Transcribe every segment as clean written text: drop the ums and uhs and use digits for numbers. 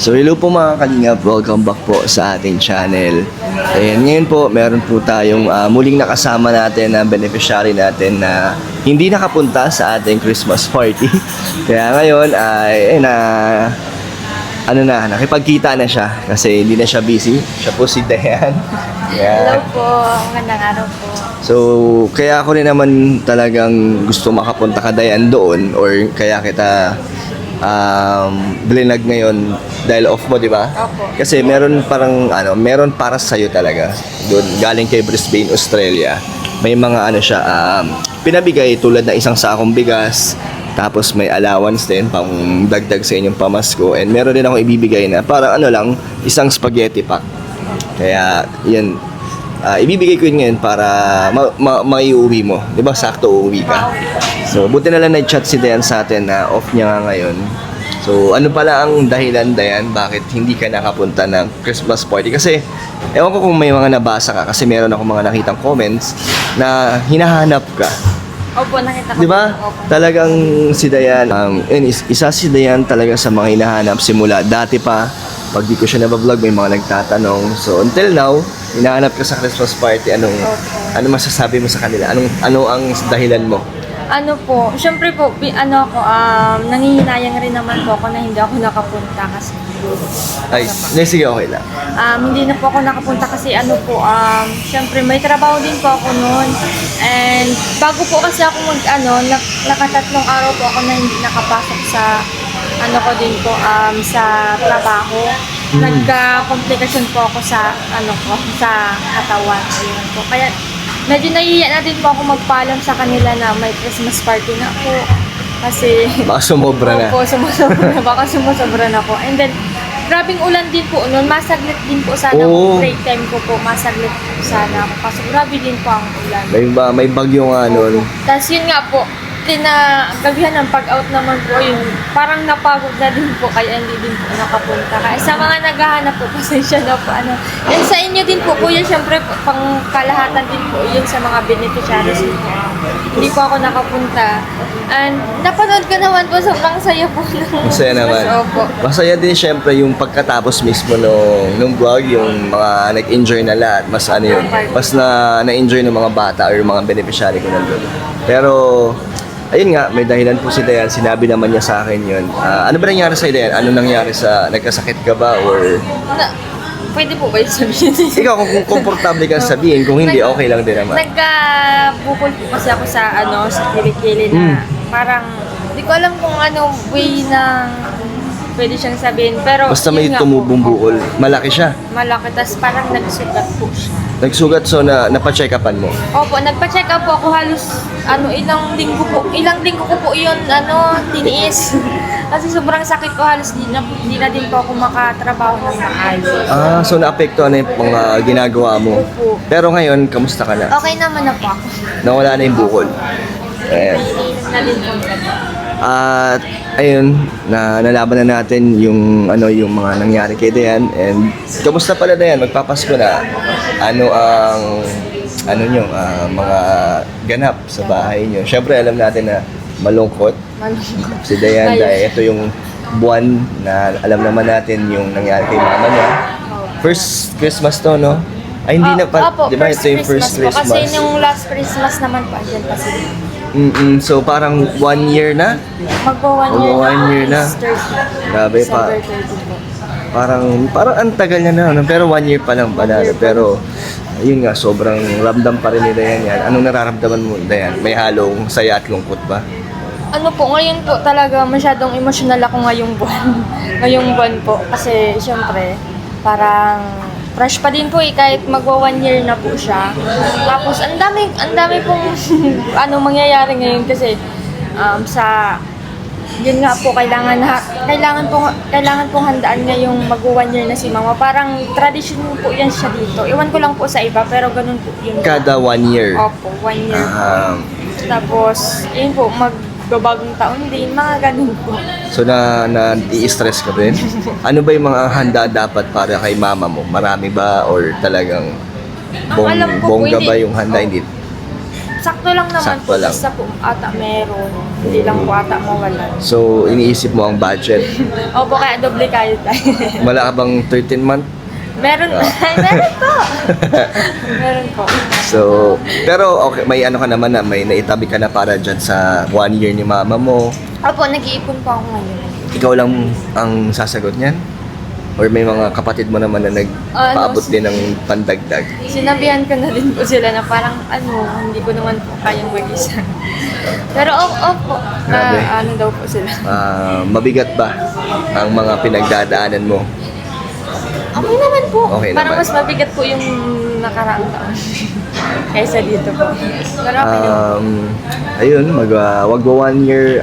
So hello po mga kalingap, welcome back po sa ating channel. Ayan, ngayon po meron po tayong muling nakasama natin na beneficiary natin na hindi nakapunta sa ating Christmas party. Kaya ngayon ay nakipagkita na siya kasi hindi na siya busy. Siya po si Dayan. Hello po, magandang araw po. So, kaya ako rin naman talagang gusto makapunta ka Dayan doon or kaya kita blinag ngayon dahil off mo, di ba? Opo. Kasi meron meron para sa iyo talaga. Doon galing kay Brisbane, Australia. May mga pinabigay tulad na isang sakong bigas, tapos may allowance din pang dagdag sa inyong pamasko, and meron din ako ibibigay na parang isang spaghetti pack. Kaya, yan. Ibibigay ko yun ngayon para maiuwi mo. Di ba? Sakto uuwi ka. So, buti na lang nag-chat si Dayan sa atin na off niya nga ngayon. So, ano pala ang dahilan, Dayan, bakit hindi ka nakapunta ng Christmas party? Kasi, ewan ko kung may mga nabasa ka kasi meron ako mga nakitang comments na hinahanap ka. Opo, nakita ko. Di ba? Opo. Talagang si Dayan, isa si Dayan talaga sa mga hinahanap simula. Dati pa, pag di ko siya nabablog, may mga nagtatanong. So, until now, hinahanap ka sa Christmas party. Ano masasabi mo sa kanila? Ano ang dahilan mo? Ano po, syempre po, nangihinayang rin naman po ako na hindi ako nakapunta kasi. Ay, sige, okay lang. Hindi na po ako nakapunta kasi syempre may trabaho din po ako noon. And bago po kasi ako nakatatlong araw po ako na hindi nakapasok sa sa trabaho. Nagka-komplikasyon po ako sa sa katawan. Ayun po. Kaya medyo nahihiya na din po ako magpaalam sa kanila na may Christmas party na po. Kasi Baka sumobra na. Opo, sumusobra. Baka sumusobra na po. And then, grabing ulan din po noon. Masaglit din po sana Oo. break time ko po. Masaglit po sana ako. Kasi grabe din po ang ulan. May bagyo nga nun. Tapos yun nga po, gabihan ng pag-out naman po yun, parang napagod na din po kaya hindi din po nakapunta. Kaya sa mga naghahanap po, pasensya na po. And sa inyo din po, kuya, syempre pang kalahatan din po yun sa mga beneficiaries po. Hindi po ako nakapunta. And napanood ko naman po, sobrang saya po. Masaya naman. Opo. Masaya din syempre yung pagkatapos mismo nung vlog, yung mga nag-enjoy na lahat. Mas na-enjoy ng mga bata or yung mga beneficiary ko nandun. Pero, ayun nga, may dahilan po si Dayan. Sinabi naman niya sa akin yun. Ano ba nangyari sa Dayan? Ano nangyari nagkasakit ka ba? Or Pwede po ba yung sabihin? ikaw, kung komportable ka sabihin, kung hindi, okay lang din naman. Nagkabukol po kasi ako sa kilikili na parang, hindi ko alam kung way na pwede siyang sabihin. Pero, Basta may yun nga tumubong po. bukol. Malaki siya. Malaki, tas parang nagsugat po siya. Nagsugat, so napacheck upan mo. Opo, nagpa-check up po ako halos ilang linggo ko po yun tiniis. Kasi sobrang sakit ko, halos hindi na din po ako makatrabaho ng maayos. So naapektuhan na yung mga ginagawa mo. Opo. Pero ngayon, kamusta ka na? Okay naman na po ako. Nawala na yung bukol. Ayan. Na din po. At ayun, nalaban na natin yung mga nangyari kay Dayan. And kamusta pala Dayan? Magpapasko na. Ano ang mga ganap sa bahay niyo? Syempre alam natin na malungkot si Dayan dahil ito yung buwan na alam naman natin yung nangyari kay mama niya. First Christmas to, no? Ay, hindi na pa, Opo, di ba? Ito yung first po. Christmas. Kasi yung last Christmas naman po, andyan pa sila. So parang 1 year na? Magpo 1 year Magpo 1 year na. is 30. Grabe pa. December 30 po. Parang ang tagal niya na, pero 1 year pa lang pala. Pero, ayun nga, sobrang ramdam pa rin ni Dayan yan. Anong nararamdaman mo, Dayan? May halong saya at lungkot ba? Ngayon po talaga masyadong emotional ako ngayong buwan. Ngayong buwan po. Kasi, syempre, parang fresh pa din po kahit magwa 1 year na po siya. Tapos, ang dami pong mangyayari ngayon kasi yun nga po, kailangan pong handaan ngayong mag-1 year na si mama. Parang tradition po yan siya dito. Iwan ko lang po sa iba, pero ganun po yun. Kada 1 year? Opo, 1 year. Tapos, yun po, magbabagong taon din, mga ganun po. So, i-stress ka din? Ano ba yung mga handa dapat para kay mama mo? Marami ba? Or talagang Ang alam ko po, bongga ba hindi. yung handa? Hindi. sakto lang naman Sakto po. lang. Basta po ata meron. Hindi lang po ata mawalan. So, iniisip mo ang budget. Opo, kaya doble kayo tayo. Wala ka bang 13-month? Meron, meron po. Meron po. So, pero okay, may ano ka naman na, may naitabi ka na para dyan sa 1 year ni mama mo. Opo, nag-iipon po ako ngayon. Ikaw lang ang sasagot niyan? Or may mga kapatid mo naman na nagpaabot din ng pandagdag? Sinabihan ko na din po sila na parang hindi ko naman po kayang mag-isa. Pero opo, Grabe. ano daw po sila. Mabigat ba ang mga pinagdadaanan mo? Okay naman po. Okay Parang naman. mas mabigat po yung nakaraang taon. Kaysa dito po. Pero okay naman. Ayun, wagwa 1 year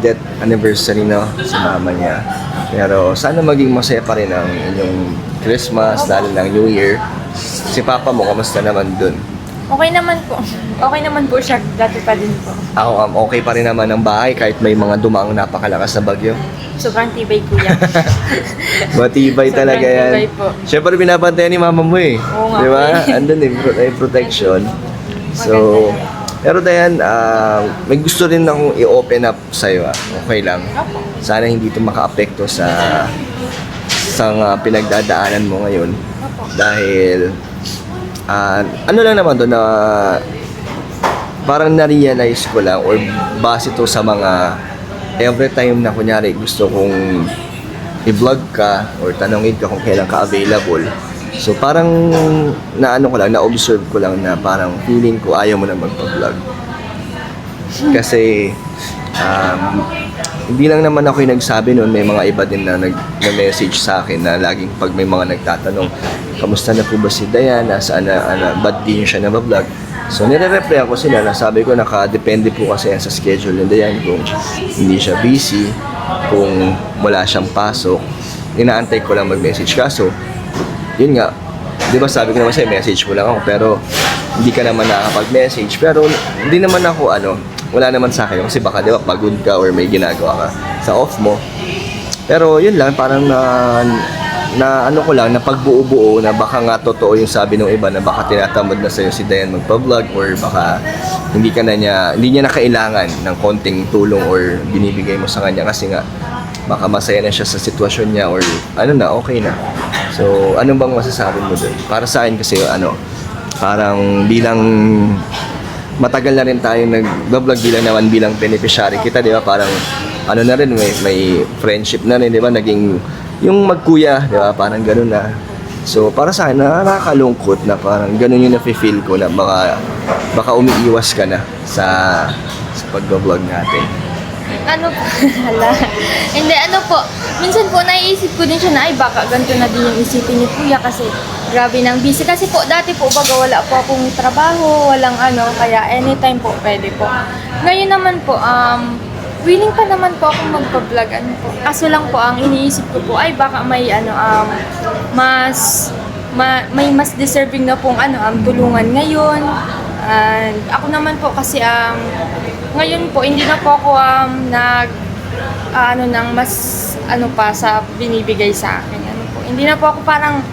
death anniversary na sa mama niya. Pero sana maging masaya pa rin ang inyong Christmas, lalo ng New Year. Si Papa mo, kamusta naman dun? Okay naman po. Okay naman po siya. Dati pa din po. Ako, okay pa rin naman ang bahay kahit may mga dumaang napakalakas na bagyo. Sobrang tibay kuya. Matibay Sobrang talaga yan. tibay po. Siyempre, binabantayan ni mama mo eh. Oo nga Di ba? po eh. Andun eh, may protection. So, pero Dayan, may gusto rin akong i-open up sa'yo. Okay lang. Opo. Sana hindi ito maka-apekto sa pinagdadaanan mo ngayon. Opo. Dahil, ano lang naman doon na parang na-realize ko lang or base to sa mga every time na kunyari gusto kong i-vlog ka or tanongin ka kung kailan ka available. So parang naano ko lang, na-observe ko lang na parang feeling ko ayaw mo na magpa-vlog. Kasi hindi lang naman ako yung nagsabi noon, may mga iba din na nag-message sa akin na laging pag may mga nagtatanong, kamusta na po ba si Diana, saan na, ba't di siya na vlog? So nire-reply ako sila na sabi ko nakadepende po kasi yan sa schedule ni Diana kung hindi siya busy, kung wala siyang pasok, inaantay ko lang mag-message ka. So yun nga, di ba sabi ko naman sa'yo, message mo lang ako, pero hindi ka naman nakakapag-message. Pero hindi naman ako, wala naman sa akin. Kasi baka, di ba, pagod ka or may ginagawa ka sa off mo. Pero yun lang, parang na ano ko lang, na pagbuo-buo na baka nga totoo yung sabi ng iba na baka tinatamad na sa'yo si Diane magpa-vlog or baka hindi niya na kailangan ng konting tulong or binibigay mo sa kanya kasi nga baka masaya na siya sa sitwasyon niya or okay na. So, ano bang masasabi mo dun? Para sa akin kasi, parang bilang matagal na rin tayo nag-vlog bilang beneficiary kita, di ba? Parang, na rin, may friendship na rin, di ba? Naging, yung magkuya, di ba? Parang ganun na. So, para sa akin, nakakalungkot na parang ganun yung nafe-feel ko na baka umiiwas ka na sa pag-vlog natin. Hala. Hindi, minsan po naiisip ko din siya na, baka ganito na din yung isipin ni Kuya kasi grabe nang busy. Kasi po, dati po, baga wala po akong trabaho, walang kaya anytime po, pwede po. Ngayon naman po, willing pa naman po akong magpa-vlog, Kaso lang po, ang iniisip ko po, baka may, may mas deserving na pong, tulungan ngayon. And ako naman po kasi, ngayon po, hindi na po ako nang mas pa sa binibigay sa akin. Hindi na po ako parang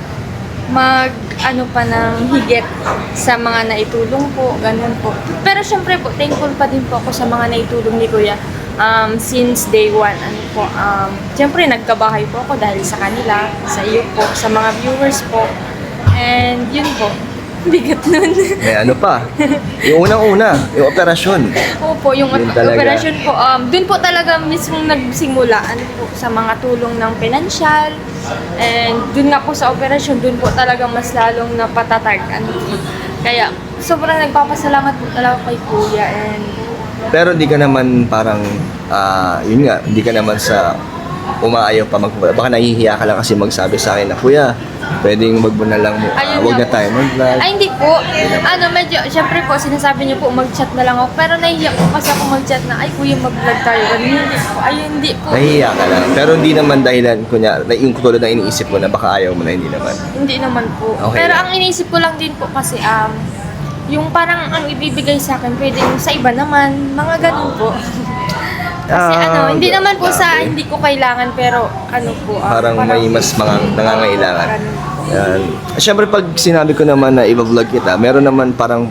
pa ng higit sa mga naitulong po, ganun po. Pero syempre po, thankful pa din po ako sa mga naitulong ni Kuya. Since day one, syempre nagkabahay po ako dahil sa kanila, sa iyo po, sa mga viewers po. And yun po, bigat nun. May pa, yung unang-una, yung operasyon. Opo, yung Yun talaga. operasyon po, dun po talaga mismo nagsimula po sa mga tulong ng pinansyal. And dun nga po sa operasyon, dun po talaga mas lalong napatatag. Kaya sobrang nagpapasalamat po talaga kay Kuya. And Pero di ka naman parang, yun nga, di ka naman sa umaayaw pa baka nahihiya ka lang kasi magsabi sa akin na, Kuya, pwedeng wag mo na lang Ayun wag nga na tayo mag-vlog. Ay, hindi po. Medyo, syempre po, sinasabi niyo po, mag-chat na lang ako. Pero nahihiya po kasi ako mag-chat na, Kuya, mag-vlog tayo. Hindi po. Nahihiya ka lang. Pero hindi naman dahilan, yung tulad na iniisip ko na baka ayaw mo na, hindi naman. Hindi naman po. Okay Pero lang. ang iniisip ko lang din po kasi, yung parang ang ibibigay sa akin, pwede yung sa iba naman, mga ganun po. Kasi hindi naman po sa grabe. hindi ko kailangan, pero po. Parang may mas mga nangangailangan. Ganun po. Yan. Siyempre pag sinabi ko naman na i-vlog kita, meron naman parang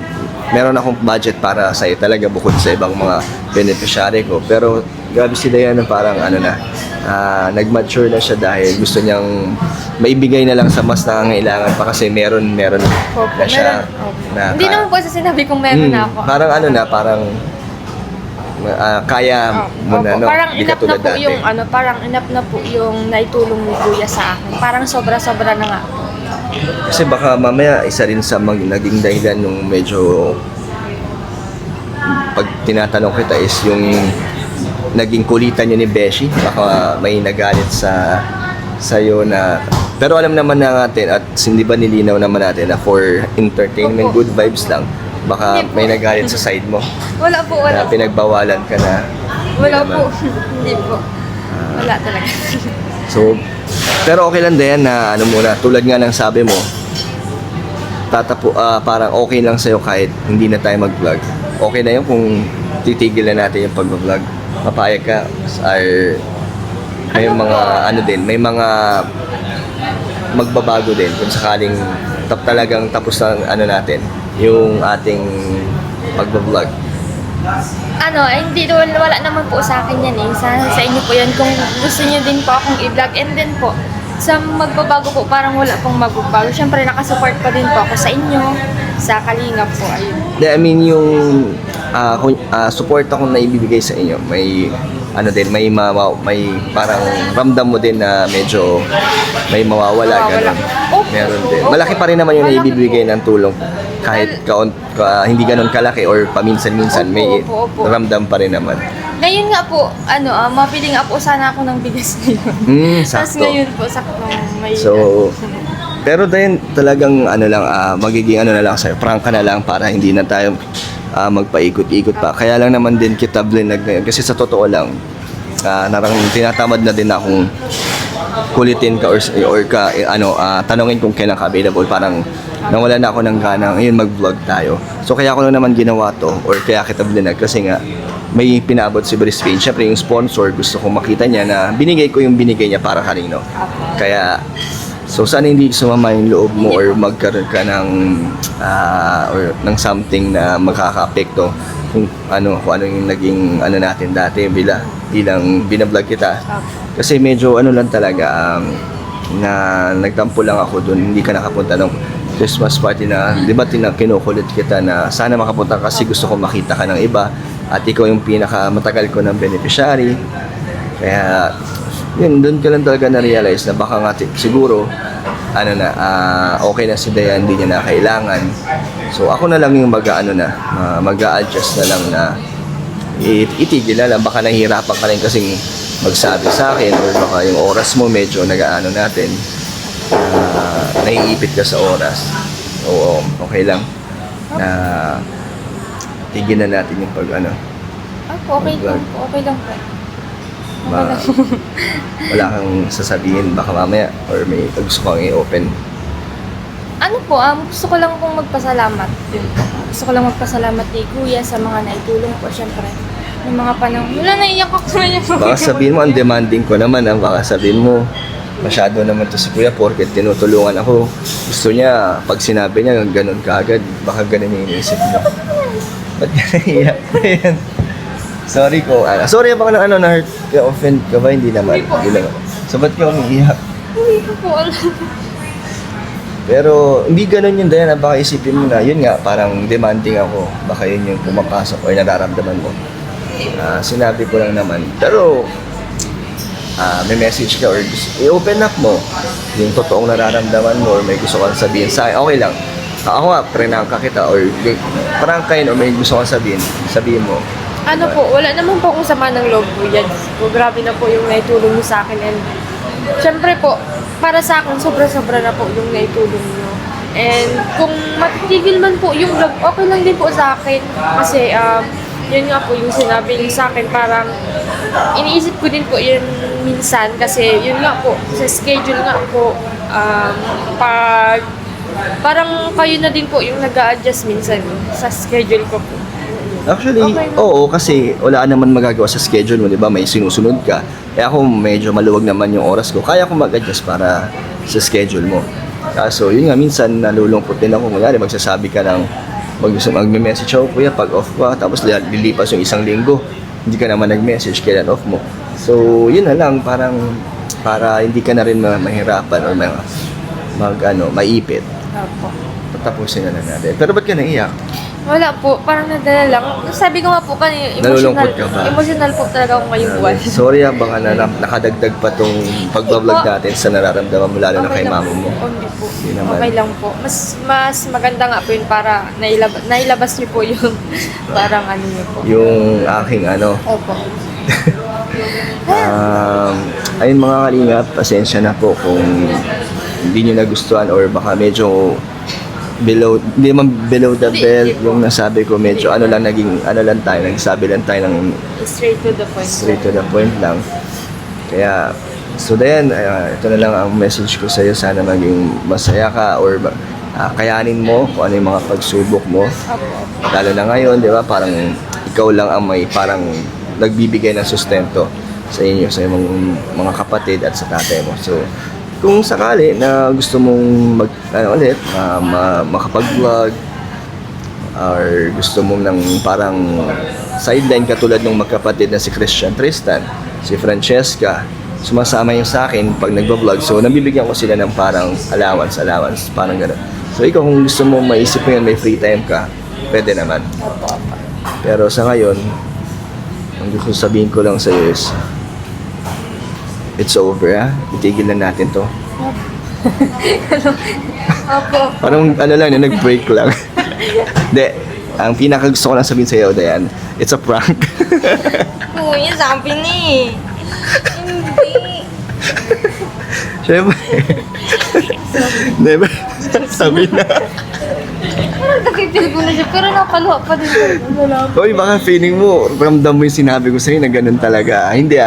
meron akong budget para sa'yo talaga bukod sa ibang mga beneficiary ko. Pero grabe si Diana, parang ano na, nag-mature na siya dahil gusto niyang maibigay na lang sa mas nangangailangan pa kasi meron Opo, na siya. meron. Opo. Na, Hindi naman po sa sinabi kong meron na ako. Parang ano na, parang kaya mo na, Opo, no? parang Hindi enough na katulad po dati. yung parang enough na po yung naitulong ni Kuya sa akin. Parang sobra-sobra na nga. Kasi baka mamaya isa rin sa naging dahilan nung medyo pag tinatanong kita is yung naging kulitan niyo ni Beshi. Baka may nagalit sa'yo na... Pero alam naman na natin at hindi ba nilinaw naman natin na for entertainment, Opo. good vibes lang. Baka Hindi po. may nagalit sa side mo Wala po, wala na po. pinagbawalan ka na. Wala Hindi po. naman. Hindi po. Wala talaga. So, pero okay lang din na ano muna, tulad nga ng sabi mo, parang okay lang sa'yo kahit hindi na tayo mag-vlog. Okay na yun kung titigil na natin yung pag-vlog. Papayag ka or may mga ano din, may mga magbabago din kung sakaling talagang tapos na ano natin yung ating pag-vlog. Hindi, wala naman po sa akin yan eh. Sa inyo po yan. Kung gusto niyo din po akong i-vlog. And then po, sa magbabago po, parang wala pong magbabago. Siyempre, nakasupport pa din po ako sa inyo, sa Kalingap po. Ayun. I mean, yung support akong naibibigay sa inyo, may ano din, may parang ramdam mo din na medyo may mawawala. Ganun. Opo. Meron din. Opo. Malaki pa rin naman yung Malaki naibibigay ng tulong. Kahit hindi ganun kalaki or paminsan-minsan, may Opo. ramdam pa rin naman. Ngayon nga po, mapili nga po sana ako ng bigas ngayon. Tapos Sakto. ngayon po, sakto may... So, pero din talagang ano lang, magiging ano na lang sa'yo, prank ka na lang para hindi na tayo magpaikot-ikot pa. Kaya lang naman din kita blinag ngayon. Kasi sa totoo lang, tinatamad na din akong kulitin ka or tanungin kung kailan ka available. Parang nawala na ako ng gana ngayon mag-vlog tayo. So kaya ko lang naman ginawa to or kaya kita blinag kasi nga may pinaabot si Brisbane. Siyempre yung sponsor, gusto kong makita niya na binigay ko yung binigay niya para kanino. Kaya so sana hindi sumama yung loob mo or magkaroon ka or ng something na makaka-apekto kung ano yung naging natin dati bilang binablog kita. Kasi medyo lang talaga na nagtampo lang ako doon, hindi ka nakapunta ng Christmas party na, di ba kinukulit kita na sana makapunta kasi gusto ko makita ka ng iba at ikaw yung pinakamatagal ko ng beneficiary. Kaya yun, doon ko lang talaga na-realize na baka nga siguro okay na si Dayan, hindi niya na kailangan. So ako na lang yung mag-a-adjust na lang na itigil na lang. Baka nahihirapan ka rin kasing magsabi sa akin or baka yung oras mo medyo natin naiipit ka sa oras. Oo, okay lang na tigil na natin yung Okay lang po. Okay lang po. Wala kang sasabihin baka mamaya or may gusto kang i-open. Gusto ko lang pong magpasalamat din po. Gusto ko lang magpasalamat kay Kuya sa mga naitulong po, syempre. Yung mga panahon. Wala, naiyak ako ngayon. Baka sabihin mo, ang demanding ko naman. Baka sabihin mo, masyado naman to si Kuya porket tinutulungan ako. Gusto niya, pag sinabi niya, ganun kaagad. Baka ganun yung iniisip mo. Ba't ka naiyak? Ayan. Sorry ko. Sorry baka na-hurt ka, offend ka ba? Hindi naman. Hindi naman. So, ba't ka umiiyak? Hindi ko po alam. Pero hindi ganun yun Diana, baka isipin mo na yun nga parang demanding ako, baka yun yung pumapasok o yung nararamdaman mo. Sinabi ko lang naman, pero may message ka or i-open up mo yung totoong nararamdaman mo or may gusto kang sabihin sa akin, okay lang. Ako nga, pranangka kita or prangkain or may gusto kang sabihin mo. Wala naman po akong sama ng loob po yan. Grabe na po yung naitulong niyo sa akin and syempre po, para sa akin, sobra-sobra na po yung naitulong niyo. And kung matitigil man po yung vlog, okay lang din po sa akin. Kasi, yun nga po yung sinabi niyo sa akin, parang iniisip ko din po yun minsan. Kasi yun nga po, sa schedule nga po, parang kayo na din po yung nag-a-adjust minsan sa schedule ko po. Actually, Okay. oo, kasi wala naman magagawa sa schedule mo, di ba? May sinusunod ka. Ako medyo maluwag naman yung oras ko. Kaya ko mag-adjust para sa schedule mo. Kaso, yun nga, minsan nalulungkot din ako. Kunyari, magsasabi ka ng magme-message ako, kuya, pag off ka, tapos lilipas yung isang linggo, hindi ka naman nag-message, kailan off mo. So, yun na lang, parang para hindi ka na rin mahirapan or maipit. Opo. Tapusin na lang natin. Pero ba't ka naiyak? Wala po, parang nadala lang. Sabi ko nga po kanina, Nalulungkot ka ba? emotional po talaga ako ngayong buwan. Sorry baka nakadagdag pa tong pagbablog natin sa nararamdaman mo lalo na kay lang mama mo. po. Hindi po. Hindi naman. Okay lang po. Mas maganda nga po yun para nailabas niyo po yung parang ano niyo po. Yung aking Opo. ayun mga kalingap, pasensya na po kung hindi nyo nagustuhan or baka medyo hindi naman below the belt yung nasabi ko, medyo nagsabi lang tayo ng Straight to the point. straight to the point lang. Kaya, so then, ito na lang ang message ko sa'yo. Sana maging masaya ka or kayanin mo kung ano yung mga pagsubok mo. Opo. Lalo na ngayon, di ba, parang ikaw lang ang may parang nagbibigay ng sustento sa inyo, sa iyong mga kapatid at sa tatay mo. So, kung sakali na gusto mong makapag-vlog or gusto mong ng parang sideline katulad ng magkapatid na si Christian Tristan, si Francesca, sumasama yung sa akin pag nagba-vlog. So, nabibigyan ko sila ng parang allowance, parang gano'n. So, ikaw kung gusto mong maisip mo yun, may free time ka, pwede naman. Pero sa ngayon, ang gusto sabihin ko lang sa'yo is, it's over, ha? Itigil na natin to. Opo. Parang nag-break lang. Hindi, ang pinaka gusto ko lang sabihin sa'yo, Dayan, it's a prank. Kuya, sabi ni. Hindi. Siyempre. Never. Sabi na. Parang nakipil ko na siya, pero nakaluha pa din. Wala po. Hoy, baka feeling mo, ramdam mo yung sinabi ko sa'yo na ganun talaga. Hindi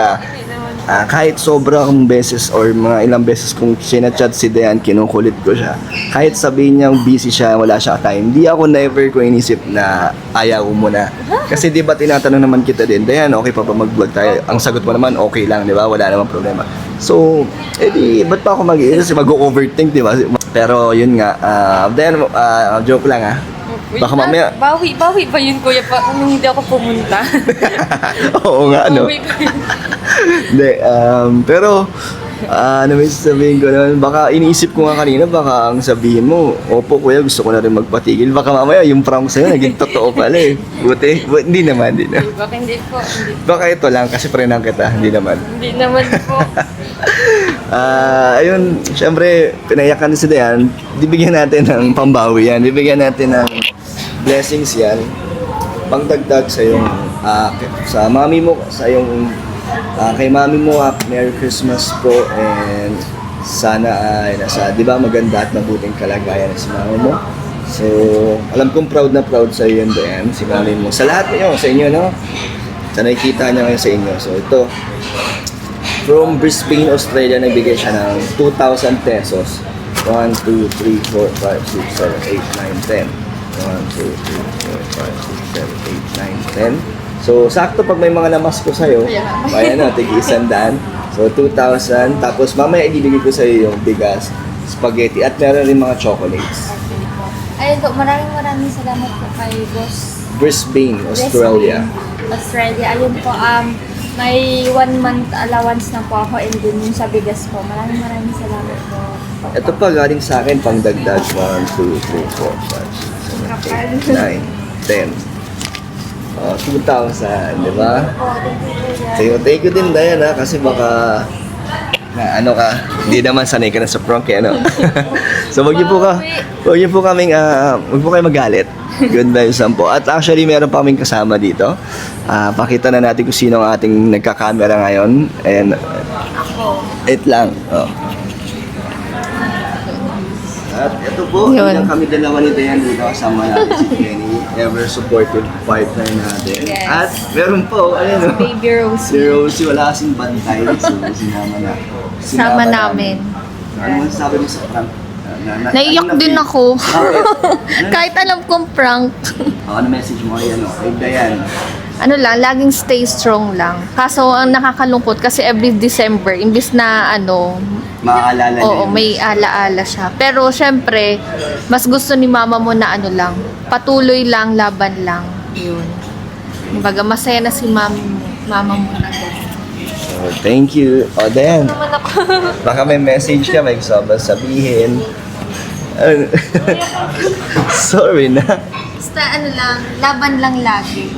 kahit sobrang beses or mga ilang beses kung sinachat si Dayan, kinukulit ko siya. Kahit sabihin niyang busy siya, wala siya time, hindi ako never ko inisip na ayaw mo na. Kasi di ba tinatanong naman kita din, Dayan, okay pa mag-vlog tayo? Ang sagot mo naman, okay lang, di ba? Wala namang problema. So, ba't pa ako mag-overthink, di ba? Pero yun nga, Dayan, joke lang Baka mamaya... Bawi ba yun, kuya, nung hindi ako pumunta? Oo nga, Bawi ba yun? Hindi, pero may sabihin ko naman, baka iniisip ko nga kanina, baka ang sabihin mo, opo kuya, gusto ko na rin magpatigil. Baka mamaya yung prank sa'yo, naging totoo pala Buti, hindi naman. Baka hindi po. Baka ito lang, kasi prenang kita, hindi naman. Hindi naman po. Ayun, syempre, pinayakan si Dayan, bibigyan natin ng pambawi yan, bibigyan natin ng blessings yan, pangdagdag sa yung, sa mami mo, sa yung, kay mami mo, Merry Christmas po, and sana ay di ba, maganda at mabuting kalagayan si mami mo. So, alam kong proud na proud sa iyo yun, Dayan, si mami mo. Sa lahat niyo, sa inyo, no? Sa nakikita niya ngayon sa inyo. So, ito, from Brisbane, Australia, nagbigay siya ng 2,000 pesos. 1, 2, 3, 4, 5, 6, 7, 8, 9, 10. 1, 2, 3, 4, 5, 6, 7, 8, 9, 10. So, sakto pag may mga namasko sa'yo, ayan na, tig-100. So, 2,000. Tapos, mamaya ibibigay ko sa'yo yung bigas, spaghetti, at meron rin mga chocolates. Ayun po, maraming salamat po kay Boss Brisbane, Australia. Australia. Ayun po, may 1 month allowance na po ako and din yung sa bigas po. Maraming salamat po. Ito pa, galing sa akin, pang dagdag. 1, 2, 3, 4, 5, 6, 7, 8, 9, 10. 2,000, di ba? Thank you din, Dayan, kasi baka hindi naman sanay ka na sa prank, So, wag niyo po kaming, wag po kayo magalit. Good vibes lang po. At actually, meron pa kaming kasama dito. Pakita na natin kung sino ang ating nagka-camera ngayon. And, it lang. At ito po, ilang kami dalawa ni Dayan dito kasama natin si Jenny, ever supportive partner natin. Yes. At meron po, Baby Rose. si Rosie, wala kasing bantay, so Sama namin. Ano man sabi mo sa prank? Naiyak din ako. Bakit? Kahit alam kong prank. Ano message mo kay Dayan? ano lang, laging stay strong lang. Kaso ang nakakalungkot kasi every December, imbis na ano, Maaalala niya oo, yun. may ala-ala siya. Pero syempre, mas gusto ni mama mo na ano lang, patuloy lang, laban lang. Yun. Kumbaga, masaya na si mama mo na gano'n. So, thank you. O, Dayan. Naman ako. Baka may message ka, may gusto ka ba sabihin? Ano? Sorry na. Basta ano lang, laban lang lagi.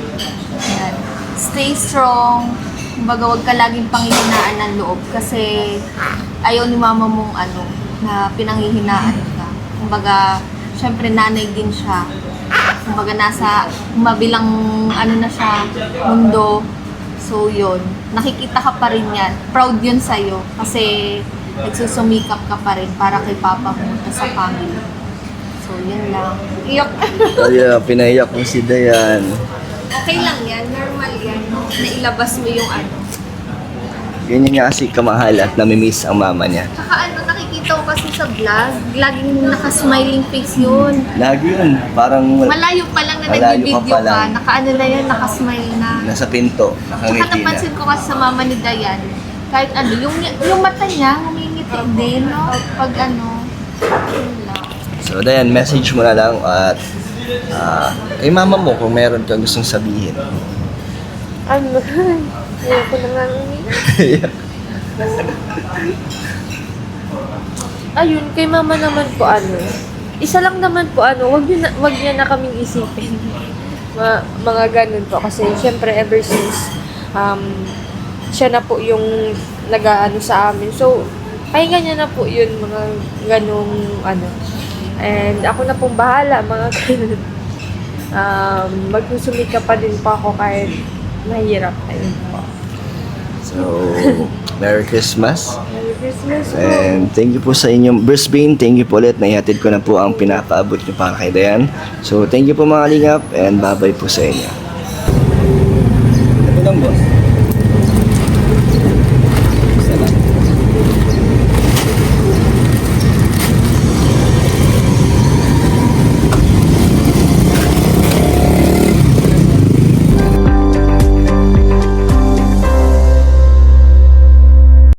Yan. Stay strong. Kumbaga, huwag ka laging panghihinaan ng loob kasi ayaw ni mama mong ano, na pinanghihinaan ka. Kumbaga, syempre nanay din siya. Kumbaga, nasa mabilang ano na siya, mundo. So, yun. Nakikita ka pa rin yan. Proud yun sa'yo kasi nagsusumikap ka pa rin para kay papa mo at sa family. So, yun lang. Iyok. Kaya, pinaiyak mo si Dayan. Okay lang yan, normal yan. Nailabas mo yung ano. Ganyan nga kasi kamahal at namimiss ang mama niya. Tsaka ano, nakikita ko kasi sa vlog, laging naka-smiling face yun. Lagi yun. Parang Malayo pa lang na Malayo ka nag-video pa ka, lang. naka-ano na yan, naka-smile na. nasa pinto. Tsaka Nakangiti na. napansin ko kasi sa mama ni Dayan, kahit ano, yung mata niya, humingiti din, no? Pag ano, yun lang. So, Dayan, message mo na lang at kay mama mo kung meron kang gustong sabihin. Ano? Ayoko na nga umiyak. Ayun, kay mama naman po ano. Isa lang naman po ano, wag niya na kaming isipin. Mga ganun po kasi syempre ever since siya na po yung nag-aano sa amin. So, pahinga niya na po yun mga ganung ano. And ako na pong bahala mga ganun. Magsusumika pa din po ako kahit mahirap. Ayun po. So, Merry Christmas. Merry Christmas po. And thank you po sa inyong Brisbane. Thank you po ulit. Naihatid ko na po ang pinapaabot niyo para kay Dayan. So, thank you po mga lingap and bye-bye po sa inyo.